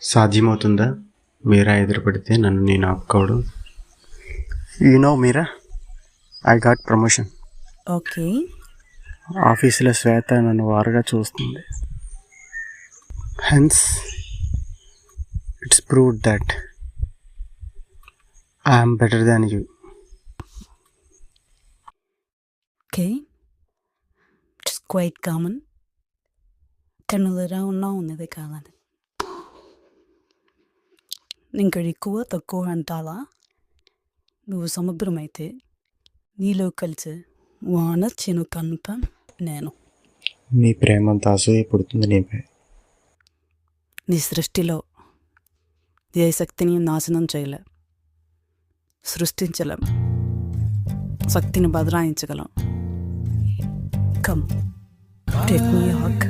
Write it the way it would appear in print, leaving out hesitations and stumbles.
సాధ్యమవుతుందా? మీరా ఎదురుపడితే నన్ను నేను ఆపుకోవడం. Meera, I got promotion. Okay. ఆఫీసులో శ్వేత నన్ను వారుగా చూస్తుంది. Hence it's proved that I'm better than you. Okay, it's quite common. కన్నులరా ఉన్నావు ఉన్నది కాదని ఇంకా ఎక్కువ తక్కువ అంటావా? నువ్వు సముద్రం అయితే నీలో కలిసే వాన చినుకంత నేను. నీ ప్రేమంత అసూయ పుడుతుంది నీపై. నీ సృష్టిలో ఏ శక్తిని నాశనం చేయలేం, సృష్టించలేం, శక్తిని బదలాయించగలం. Come, take me hug.